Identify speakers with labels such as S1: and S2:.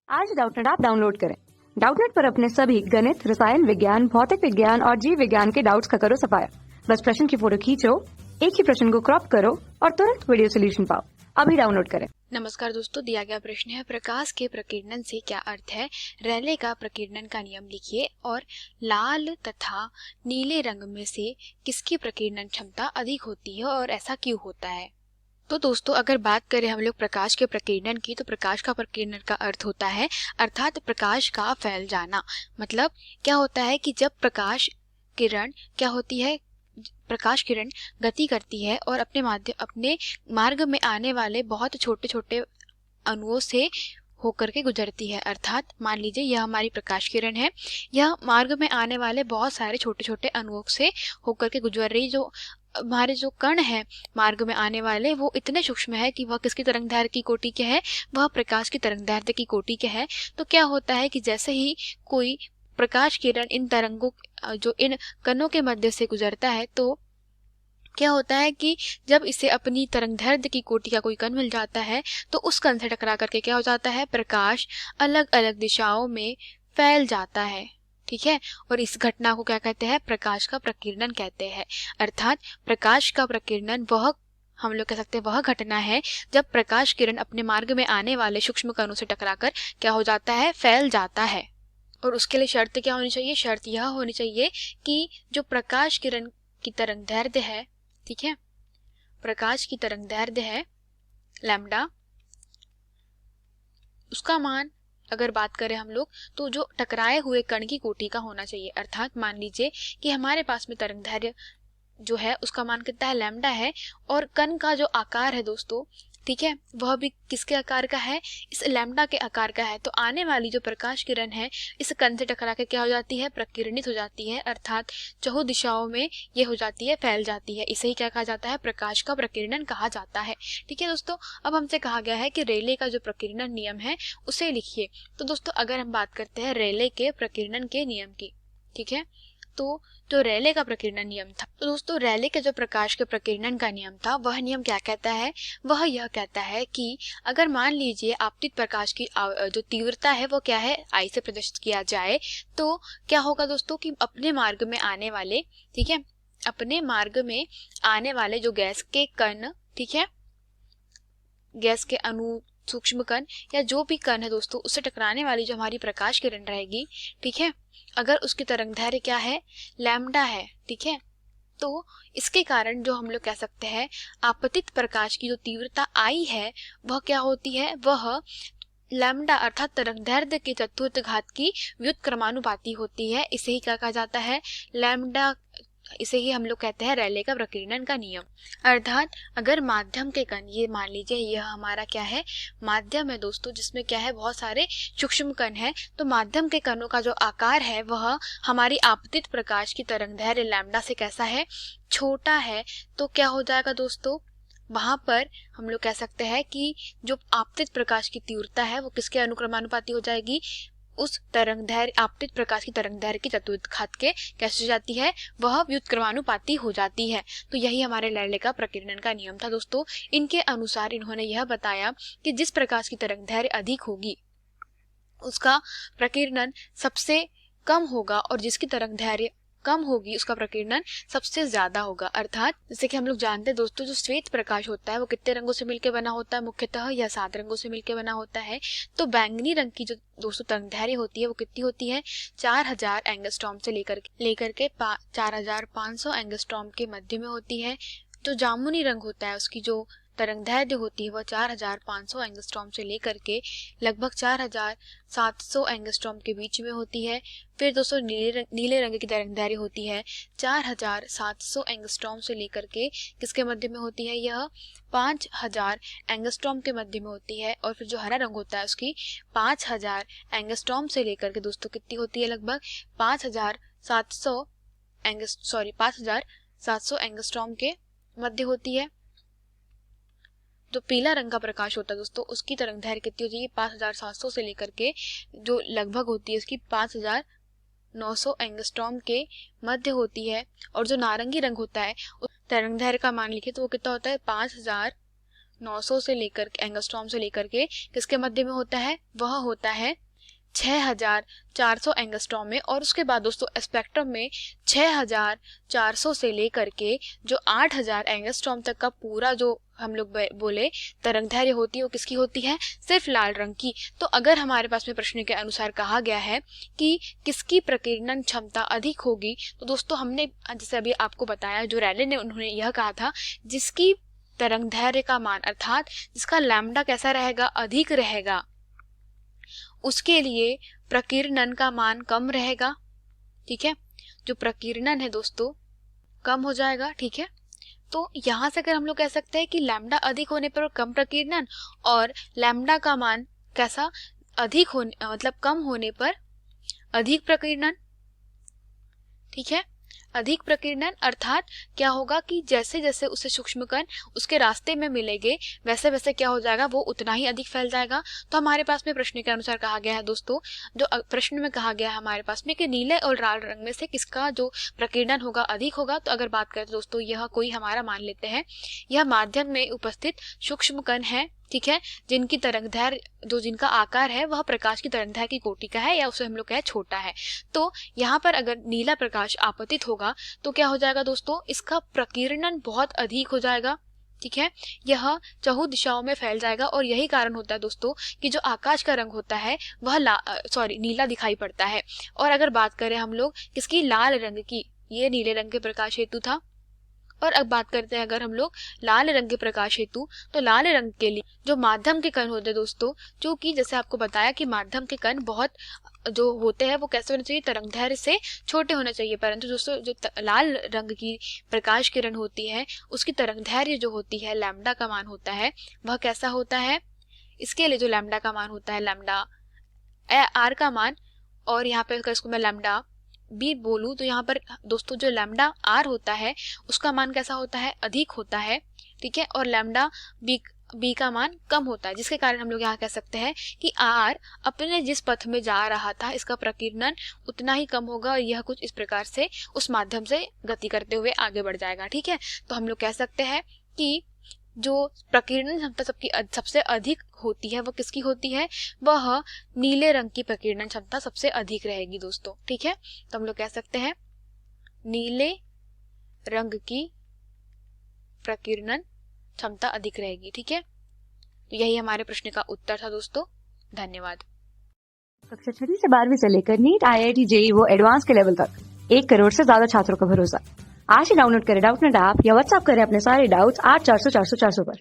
S1: आज Doubtnut app download करें। Doubtnut पर अपने सभी गणित, रसायन विज्ञान, भौतिक विज्ञान और जीव विज्ञान के डाउट्स का करो सफाया। बस प्रश्न की फोटो खींचो, एक ही प्रश्न को क्रॉप करो और तुरंत वीडियो सोल्यूशन पाओ। अभी डाउनलोड करें।
S2: नमस्कार दोस्तों, दिया गया प्रश्न है प्रकाश के प्रकीर्णन से क्या अर्थ है। रेले का प्रकीर्णन का नियम लिखिए और लाल तथा नीले रंग में से किसकी प्रकीर्णन क्षमता अधिक होती है और ऐसा क्यों होता है। तो दोस्तों, अगर बात करें हम लोग प्रकाश के प्रकीर्णन की, तो प्रकाश का प्रकीर्णन का अर्थ होता है अर्थात प्रकाश का फैल जाना। मतलब क्या होता है कि जब प्रकाश किरण क्या होती है, प्रकाश किरण गति करती है और अपने मार्ग में आने वाले बहुत छोटे छोटे अणुओं से होकर के गुजरती है। अर्थात मान लीजिए यह हमारी प्रकाश किरण है, यह मार्ग में आने वाले बहुत सारे छोटे छोटे अणुओं से होकर के गुजर रही। जो हमारे जो कण है मार्ग में आने वाले, वो इतने सूक्ष्म है कि वह किसकी तरंगदैर्घ्य की कोटि के है, वह प्रकाश की तरंगदैर्घ्य की कोटि के है। तो क्या होता है कि जैसे ही कोई प्रकाश किरण इन तरंगों जो इन कणों के मध्य से गुजरता है, तो क्या होता है कि जब इसे अपनी तरंगदैर्घ्य की कोटि का कोई कण मिल जाता है, तो उस कण से टकरा करके क्या हो जाता है, प्रकाश अलग अलग दिशाओं में फैल जाता है। ठीक है, और इस घटना को क्या कहते हैं, प्रकाश का प्रकीर्णन कहते हैं। अर्थात प्रकाश का प्रकीर्णन वह हम लोग कह सकते हैं वह घटना है जब प्रकाश किरण अपने मार्ग में आने वाले सूक्ष्म कणों से टकराकर क्या हो जाता है, फैल जाता है। और उसके लिए शर्त क्या होनी चाहिए, शर्त यह होनी चाहिए कि जो प्रकाश किरण की तरंगदैर्घ्य है, ठीक है, प्रकाश की तरंगदैर्घ्य है लैम्डा, उसका मान अगर बात करें हम लोग, तो जो टकराए हुए कण की कोटि का होना चाहिए। अर्थात मान लीजिए कि हमारे पास में तरंगदैर्घ्य जो है उसका मान कितना है, लैम्डा है, और कण का जो आकार है दोस्तों, ठीक है, वह भी किसके आकार का है, इस लैम्डा के आकार का है। तो आने वाली जो प्रकाश किरण है इस कण से टकरा के क्या हो जाती है, प्रकीर्णित हो जाती है। अर्थात चहुँ दिशाओं में ये हो जाती है, फैल जाती है। इसे ही क्या कहा जाता है, प्रकाश का प्रकीर्णन कहा जाता है। ठीक है दोस्तों, अब हमसे कहा गया है कि रेले का जो प्रकीर्णन नियम है उसे लिखिए। तो दोस्तों, अगर हम बात करते हैं रेले के प्रकीर्णन के नियम की, ठीक है, तो जो रेले का प्रकीर्णन नियम था, तो दोस्तों रेले के जो प्रकाश के प्रकीर्णन का नियम था, वह नियम क्या कहता है, वह यह कहता है कि अगर मान लीजिए आपतित प्रकाश की जो तीव्रता है वो क्या है, आई से प्रदर्शित किया जाए, तो क्या होगा दोस्तों कि अपने मार्ग में आने वाले, ठीक है, अपने मार्ग में आने वाले जो गैस के कण, ठीक है, गैस के अणु, सूक्ष्म कण या जो भी कण है दोस्तों, उससे टकराने वाली जो हमारी प्रकाश किरण रहेगी, ठीक है, अगर उसकी तरंगदैर्घ्य क्या है, लैम्डा है, ठीक है, तो इसके कारण जो हम लोग कह सकते हैं आपतित प्रकाश की जो तीव्रता आई है वह क्या होती है, वह लैम्डा अर्थात तरंगदैर्घ्य के चतुर्थ घात की व्युत्क्रमानुपाती होती है। इसे ही क्या कहा जाता है, लैम्डा, इसे ही हम लोग कहते हैं रेले का प्रकीर्णन का नियम। अर्थात अगर माध्यम के कण, ये मान लीजिए यह हमारा क्या है, माध्यम है दोस्तों, जिसमें क्या है, बहुत सारे सूक्ष्म कण है, तो माध्यम के कणों का जो आकार है वह हमारी आपतित प्रकाश की तरंगदैर्घ्य लैम्डा से कैसा है, छोटा है। तो क्या हो जाएगा दोस्तों, वहां पर हम लोग कह सकते हैं कि जो आपतित प्रकाश की तीव्रता है वो किसके अनुक्रमानुपाती हो जाएगी, उस तरंगदैर्घ्य, आपतित प्रकाश की तरंगदैर्घ्य की चतुर्थ घात के कैसे हो जाती है, वह व्युत्क्रमानुपाती हो जाती है। तो यही हमारे रेले का प्रकीर्णन का नियम था दोस्तों। इनके अनुसार इन्होंने यह बताया कि जिस प्रकाश की तरंगदैर्घ्य अधिक होगी उसका प्रकीर्णन सबसे कम होगा और जिसकी तरंगदैर्घ्य कम होगी उसका प्रकीर्णन सबसे ज्यादा होगा। अर्थात जैसे कि हम लोग जानते हैं दोस्तों, जो श्वेत प्रकाश होता है वो कितने रंगों से मिलकर बना होता है, मुख्यतः यह 7 रंगों से मिलकर बना होता है। तो बैंगनी रंग की जो दोस्तों तरंगदैर्घ्य होती है वो कितनी होती है, 4000 एंगस्ट्रॉम से लेकर के 4500 एंगस्ट्रॉम के मध्य में होती है। जो जामुनी रंग होता है उसकी जो तरंगदैर्घ्य होती है वह 4500 एंगस्ट्रॉम से लेकर के लगभग 4700 एंगस्ट्रॉम के बीच में होती है। फिर दोस्तों नीले रंग की तरंगदैर्घ्य होती है 4700 एंगस्ट्रॉम से लेकर के किसके मध्य में होती है, यह 5000 एंगस्ट्रॉम के मध्य में होती है। और फिर जो हरा रंग होता है उसकी 5000 एंगस्ट्रॉम से लेकर के दोस्तों कितनी होती है, लगभग 5700 एंगस्ट्रॉम के मध्य होती है। जो पीला रंग का प्रकाश होता है दोस्तों, उसकी तरंगदैर्घ्य कितनी होती है, 5700 से लेकर के जो लगभग होती है उसकी 5900 एंगस्ट्रॉम के मध्य होती है। और जो नारंगी रंग होता है उस तरंगदैर्घ्य का मान लिखे तो वो कितना होता है, 900 से लेकर एंगस्ट्रॉम से लेकर के किसके मध्य में होता है, वह होता है 6400 एंगस्ट्रॉम में। और उसके बाद दोस्तों स्पेक्ट्रम में 6400 से लेकर के जो 8000 एंगस्ट्रॉम तक का पूरा जो हम लोग बोले तरंगदैर्घ्य होती है वो किसकी होती है, सिर्फ लाल रंग की। तो अगर हमारे पास में प्रश्न के अनुसार कहा गया है कि किसकी प्रकीर्णन क्षमता अधिक होगी, तो दोस्तों हमने जैसे अभी आपको बताया, जो रैले ने उन्होंने यह कहा था जिसकी तरंगदैर्घ्य का मान अर्थात जिसका लैम्डा कैसा रहेगा, अधिक रहेगा, उसके लिए प्रकीर्णन का मान कम रहेगा। ठीक है, जो प्रकीर्णन है दोस्तों कम हो जाएगा। ठीक है, तो यहां से अगर हम लोग कह सकते हैं कि लैम्डा अधिक होने पर कम प्रकीर्णन और लैम्डा का मान कैसा, अधिक होने मतलब कम होने पर अधिक प्रकीर्णन। ठीक है, अधिक प्रकीर्णन अर्थात क्या होगा कि जैसे जैसे उसे सूक्ष्म कण उसके रास्ते में मिलेंगे वैसे वैसे क्या हो जाएगा, वो उतना ही अधिक फैल जाएगा। तो हमारे पास में प्रश्न के अनुसार कहा गया है दोस्तों, जो प्रश्न में कहा गया है हमारे पास में कि नीले और लाल रंग में से किसका जो प्रकीर्णन होगा अधिक होगा। तो अगर बात करें तो दोस्तों यह कोई हमारा मान लेते हैं यह माध्यम में उपस्थित सूक्ष्म कण है। ठीक है, जिनकी तरंगदैर्घ्य जो जिनका आकार है वह प्रकाश की तरंगदैर्घ्य की कोटि का है, या उसे हम लोग कहें छोटा है। तो यहाँ पर अगर नीला प्रकाश आपतित होगा तो क्या हो जाएगा दोस्तों, इसका प्रकीर्णन बहुत अधिक हो जाएगा। ठीक है, यह चहुं दिशाओं में फैल जाएगा और यही कारण होता है दोस्तों कि जो आकाश का रंग होता है वह नीला दिखाई पड़ता है। और अगर बात करें हम लोग किसकी, लाल रंग की, ये नीले रंग के प्रकाश हेतु था। और अब बात करते हैं अगर हम लोग लाल रंग के प्रकाश हेतु, तो लाल रंग के लिए जो माध्यम के कण होते हैं दोस्तों, जो कि जैसे आपको बताया कि माध्यम के कण बहुत जो होते हैं वो कैसे होने चाहिए, तरंगदैर्घ्य से छोटे होने चाहिए। परंतु दोस्तों जो लाल रंग की प्रकाश किरण होती है उसकी तरंगदैर्घ्य जो होती है, लैम्डा का मान होता है, वह कैसा होता है, इसके लिए जो लैम्डा का मान होता है, लैम्डा आर का मान, और यहाँ पे अगर इसको मैं लैम्डा बी बोलूं तो यहाँ पर दोस्तों जो लैम्डा आर होता है उसका मान कैसा होता है, अधिक होता है। ठीक है, और लैम्डा बी का मान कम होता है, जिसके कारण हम लोग यहाँ कह सकते हैं कि आर अपने जिस पथ में जा रहा था इसका प्रकीर्णन उतना ही कम होगा और यह कुछ इस प्रकार से उस माध्यम से गति करते हुए आगे बढ़ जाएगा। ठीक है, तो हम लोग कह सकते हैं कि जो प्रकीर्णन क्षमता सबसे अधिक होती है वो किसकी होती है, वह नीले रंग की प्रकीर्णन क्षमता सबसे अधिक रहेगी दोस्तों। ठीक है, तो हम लोग कह सकते हैं नीले रंग की प्रकीर्णन क्षमता अधिक रहेगी। ठीक है, तो यही हमारे प्रश्न का उत्तर था दोस्तों। धन्यवाद।
S1: कक्षा 6 से 12वीं से लेकर नीट, IIT, JEE वो एडवांस के लेवल तक 1 करोड़ से ज्यादा छात्रों का भरोसा। आज ही डाउनलोड करें डाउटनेट ऐप या व्हाट्सएप करें अपने सारे डाउट्स 8400 400 400 पर।